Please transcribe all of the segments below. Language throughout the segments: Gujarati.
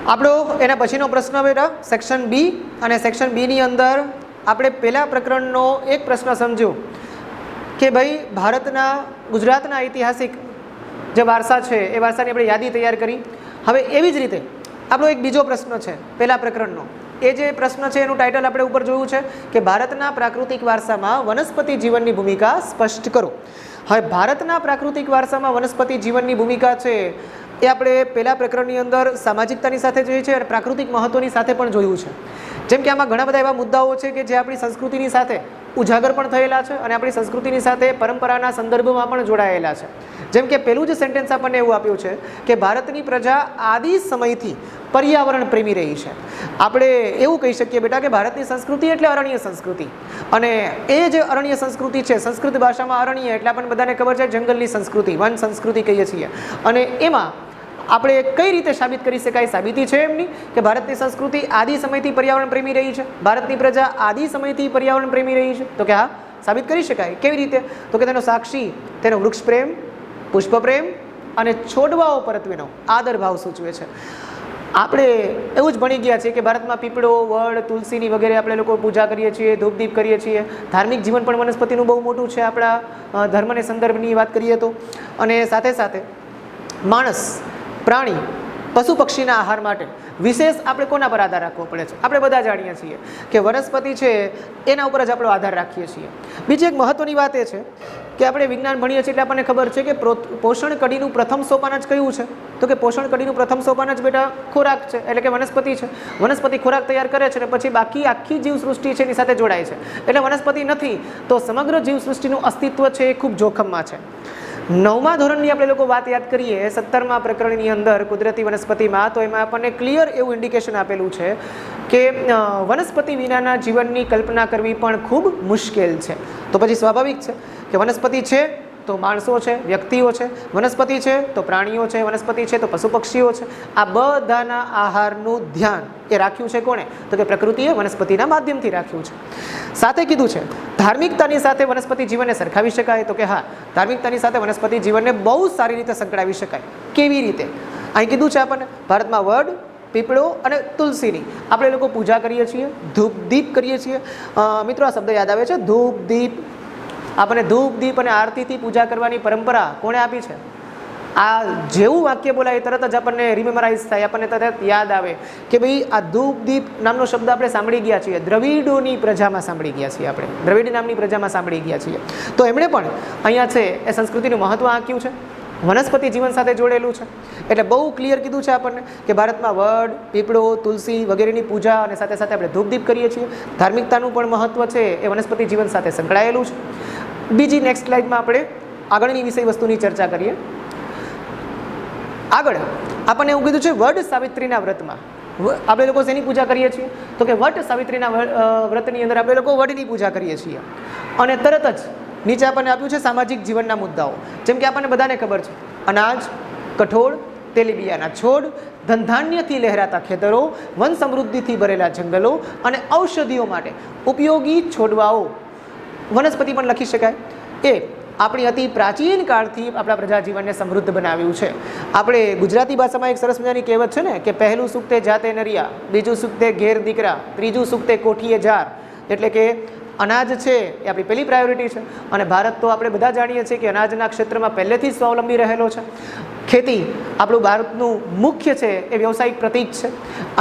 આપણો એના પછીનો પ્રશ્ન બેટા સેક્શન બી, અને સેક્શન બીની અંદર આપણે પહેલા પ્રકરણનો એક પ્રશ્ન સમજ્યો કે ભાઈ ભારતના ગુજરાતના ઐતિહાસિક જે વારસા છે એ વારસાની આપણે યાદી તૈયાર કરી. હવે એવી જ રીતે આપણો એક બીજો પ્રશ્ન છે પહેલા પ્રકરણનો. એ જે પ્રશ્ન છે એનું ટાઇટલ આપણે ઉપર જોયું છે કે ભારતના પ્રાકૃતિક વારસામાં વનસ્પતિ જીવનની ભૂમિકા સ્પષ્ટ કરો. હવે ભારતના પ્રાકૃતિક વારસામાં વનસ્પતિ જીવનની ભૂમિકા છે એ આપણે પહેલા પ્રકરણની અંદર સામાજિકતાની સાથે જોઈએ છે અને પ્રાકૃતિક મહત્વની સાથે પણ જોયું છે. જેમ કે આમાં ઘણા બધા એવા મુદ્દાઓ છે કે જે આપણી સંસ્કૃતિની સાથે ઉજાગર પણ થયેલા છે અને આપણી સંસ્કૃતિની સાથે પરંપરાના સંદર્ભમાં પણ જોડાયેલા છે. જેમ કે પહેલું જ સેન્ટેન્સ આપણને એવું આપ્યું છે કે ભારતની પ્રજા આદિ સમયથી પર્યાવરણ પ્રેમી રહી છે. આપણે એવું કહી શકીએ બેટા કે ભારતની સંસ્કૃતિ એટલે અરણ્ય સંસ્કૃતિ, અને એ જે અરણ્ય સંસ્કૃતિ છે, સંસ્કૃત ભાષામાં અરણ્ય એટલે આપણને બધાને ખબર છે જંગલની સંસ્કૃતિ, વન સંસ્કૃતિ કહીએ છીએ. અને એમાં આપણે કઈ રીતે સાબિત કરી શકાય, સાબિતી છે એમની કે ભારતની સંસ્કૃતિ આદિ સમયથી પર્યાવરણ પ્રેમી રહી છે, ભારતની પ્રજા આદિ સમયથી પર્યાવરણ પ્રેમી રહી છે. તો કે હા, સાબિત કરી શકાય. કેવી રીતે? તો કે તેનો સાક્ષી તેનો વૃક્ષ પ્રેમ, પુષ્પ પ્રેમ અને છોડવાઓ પ્રત્યેનો આદર ભાવ સૂચવે છે. આપણે એવું જ ભણી ગયા છીએ કે ભારતમાં પીપળો, વડ, તુલસીની વગેરે આપણે લોકો પૂજા કરીએ છીએ, ધૂપદીપ કરીએ છીએ. ધાર્મિક જીવન પણ વનસ્પતિનું બહુ મોટું છે આપણા ધર્મને સંદર્ભની વાત કરીએ તો. અને સાથે સાથે માણસ, પ્રાણી, પશુ પક્ષીના આહાર માટે વિશેષ આપણે કોના પર આધાર રાખવો પડે છે? આપણે બધા જાણીએ છીએ કે વનસ્પતિ છે એના ઉપર જ આપણો આધાર રાખીએ છીએ. બીજી એક મહત્વની વાત એ છે કે આપણે વિજ્ઞાન ભણીએ છીએ એટલે આપણને ખબર છે કે પોષણ કડીનું પ્રથમ સોપાન જ કયું છે? તો કે પોષણ કડીનું પ્રથમ સોપાન જ બેટા ખોરાક છે, એટલે કે વનસ્પતિ છે. વનસ્પતિ ખોરાક તૈયાર કરે છે અને પછી બાકી આખી જીવસૃષ્ટિ છે એની સાથે જોડાય છે. એટલે વનસ્પતિ નથી તો સમગ્ર જીવસૃષ્ટિનું અસ્તિત્વ છે એ ખૂબ જોખમમાં છે. 9મા ધોરણની આપણે લોકો વાત યાદ કરીએ 17મા પ્રકરણની અંદર કુદરતી વનસ્પતિમાં, તો એમાં આપણને ક્લિયર એવું ઇન્ડિકેશન આપેલું છે કે વનસ્પતિ વિનાના જીવનની કલ્પના કરવી પણ ખૂબ મુશ્કેલ છે. તો પછી સ્વાભાવિક છે કે વનસ્પતિ છે તો માણસો છે, વ્યક્તિઓ છે, વનસ્પતિ છે તો પ્રાણીઓ છે, વનસ્પતિ છે તો પશુ પક્ષીઓ છે. આ બધાના આહારનું ધ્યાન એ રાખ્યું છે કોણે? તો કે પ્રકૃતિએ વનસ્પતિના માધ્યમથી રાખ્યું છે. સાથે કીધું છે ધાર્મિકતાની સાથે વનસ્પતિ જીવનને સરખાવી શકાય? તો કે હા, ધાર્મિકતાની સાથે વનસ્પતિ જીવનને બહુ સારી રીતે સંકળાવી શકાય. કેવી રીતે? અહીં કીધું છે આપણને ભારતમાં વડ, પીપળો અને તુલસીની આપણે લોકો પૂજા કરીએ છીએ, ધૂપ દીપ કરીએ છીએ. મિત્રો, આ શબ્દ યાદ આવે છે, ધૂપ દીપ. આપણને ધૂપ દીપ અને આરતીથી પૂજા કરવાની પરંપરા કોણે આપી છે? આ જેવું વાક્ય બોલાય તરત જ આપણને રિમેમરાઇઝ થાય, આપણને તરત યાદ આવે કે ભાઈ આ ધૂપ દીપ નામનો શબ્દ આપણે સાંભળી ગયા છીએ, દ્રવિડોની પ્રજામાં સાંભળી ગયા છીએ, આપણે દ્રવિડ નામની પ્રજામાં સાંભળી ગયા છીએ. તો એમણે પણ અહીંયા છે એ સંસ્કૃતિનું મહત્વ આંક્યું છે, વનસ્પતિ જીવન સાથે જોડેલું છે. એટલે બહુ ક્લિયર કીધું છે આપણને કે ભારતમાં વડ, પીપળો, તુલસી વગેરેની પૂજા અને સાથે સાથે આપણે ધૂપ દીપ કરીએ છીએ. ધાર્મિકતાનું પણ મહત્વ છે એ વનસ્પતિ જીવન સાથે સંકળાયેલું છે. બીજી નેક્સ્ટ સ્લાઇડમાં આપણે આગળની વિષય વસ્તુની ચર્ચા કરીએ. આગળ આપણને એવું કીધું છે વડ સાવિત્રીના વ્રતમાં આપણે લોકો શેની પૂજા કરીએ છીએ? તો કે વટ સાવિત્રીના વ્રતની અંદર આપણે લોકો વડની પૂજા કરીએ છીએ. અને તરત જ નીચે આપણને આપ્યું છે સામાજિક જીવનના મુદ્દાઓ. જેમ કે આપણને બધાને ખબર છે અનાજ, કઠોળ, તેલીબિયાના છોડ, ધનધાન્યથી લહેરાતા ખેતરો, વન સમૃદ્ધિથી ભરેલા જંગલો અને ઔષધિઓ માટે ઉપયોગી છોડવાઓ, વનસ્પતિ પણ લખી શકાય, એ આપણી અતિ પ્રાચીન કાળથી આપણા પ્રજાજીવનને સમૃદ્ધ બનાવ્યું છે. આપણે ગુજરાતી ભાષામાં એક સરસ મજાની કહેવત છે ને કે પહેલું સુખ તે જાતે નરિયા, બીજું સુખ તે ઘેર દીકરા, ત્રીજું સુખ તે કોઠીએ જાર. એટલે કે અનાજ છે એ આપણી પહેલી પ્રાયોરિટી છે. અને ભારત તો આપણે બધા જાણીએ છીએ કે અનાજના ક્ષેત્રમાં પહેલેથી જ સ્વાવલંબી રહેલો છે. ખેતી આપણું ભારતનું મુખ્ય છે એ વ્યવસાયિક પ્રતીક છે.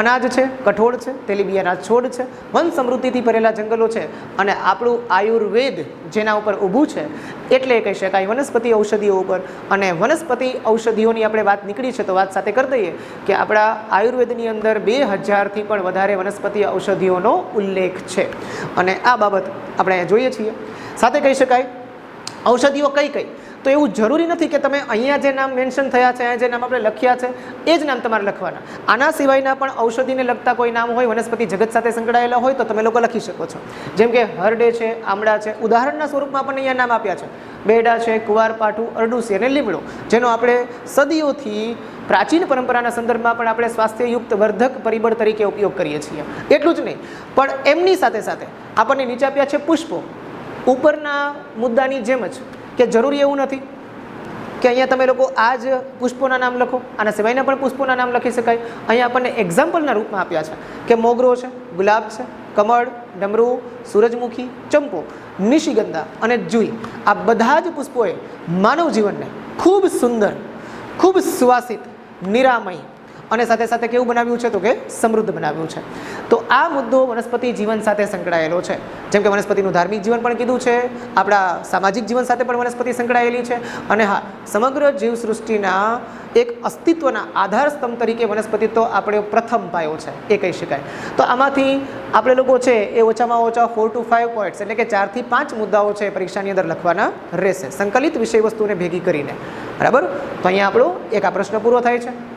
અનાજ છે, કઠોળ છે, તેલીબિયાના છોડ છે, વન સમૃદ્ધિથી ભરેલા જંગલો છે, અને આપણું આયુર્વેદ જેના ઉપર ઊભું છે એટલે કહી શકાય વનસ્પતિ ઔષધિઓ ઉપર. અને વનસ્પતિ ઔષધિઓની આપણે વાત નીકળી છે તો વાત સાથે કરી દઈએ કે આપણા આયુર્વેદની અંદર 2000થી પણ વધારે વનસ્પતિ ઔષધિઓનો ઉલ્લેખ છે. અને આ બાબત આપણે જોઈએ છીએ. સાથે કહી શકાય ઔષધિઓ કઈ કઈ? તો એવું જરૂરી નથી કે તમે અહીંયા જે નામ મેન્શન થયા છે, અહીંયા જે નામ આપણે લખ્યા છે એ જ નામ તમારે લખવાના. આના સિવાયના પણ ઔષધિને લગતા કોઈ નામ હોય, વનસ્પતિ જગત સાથે સંકળાયેલા હોય તો તમે લોકો લખી શકો છો. જેમ કે હરડે છે, આમળા છે. ઉદાહરણના સ્વરૂપમાં આપણને અહીંયા નામ આપ્યા છે બેડા છે, કુવારપાઠું, અરડુસી અને લીમડો, જેનો આપણે સદીઓથી પ્રાચીન પરંપરાના સંદર્ભમાં પણ આપણે સ્વાસ્થ્યયુક્ત વર્ધક પરિબળ તરીકે ઉપયોગ કરીએ છીએ. એટલું જ નહીં, પણ એમની સાથે સાથે આપણને નીચે આપ્યા છે પુષ્પો. ઉપરના મુદ્દાની જેમ જ કે જરૂરી એવું નથી કે અહીંયા તમે લોકો આ જ પુષ્પોના નામ લખો, આના સિવાયના પણ પુષ્પોના નામ લખી શકાય. અહીંયા આપણને એક્ઝામ્પલના રૂપમાં આપ્યા છે કે મોગરો છે, ગુલાબ છે, કમળ, ડમરૂ, સૂરજમુખી, ચંપો, નિશિગંધા અને જુઈ. આ બધા જ પુષ્પોએ માનવ જીવનને ખૂબ સુંદર, ખૂબ સુવાસિત, નિરામય અને સાથે સાથે કેવું બનાવ્યું છે તો કે સમૃદ્ધ બનાવ્યું છે. તો આ મુદ્દો વનસ્પતિ જીવન સાથે સંકળાયેલો છે. જેમ કે વનસ્પતિનું ધાર્મિક જીવન પણ કીધું છે, આપણા સામાજિક જીવન સાથે પણ વનસ્પતિ સંકળાયેલી છે અને હા, સમગ્ર જીવસૃષ્ટિના એક અસ્તિત્વના આધાર સ્તંભ તરીકે વનસ્પતિ તો આપણે પ્રથમ પાયો છે એ કહી શકાય. તો આમાંથી આપણે લોકો છે એ ઓછામાં ઓછા 4 to 5 પોઈન્ટ્સ એટલે કે 4 થી 5 મુદ્દાઓ છે પરીક્ષાની અંદર લખવાના રહેશે, સંકલિત વિષય વસ્તુને ભેગી કરીને. બરાબર? તો અહીંયા આપણો એક આ પ્રશ્ન પૂરો થાય છે.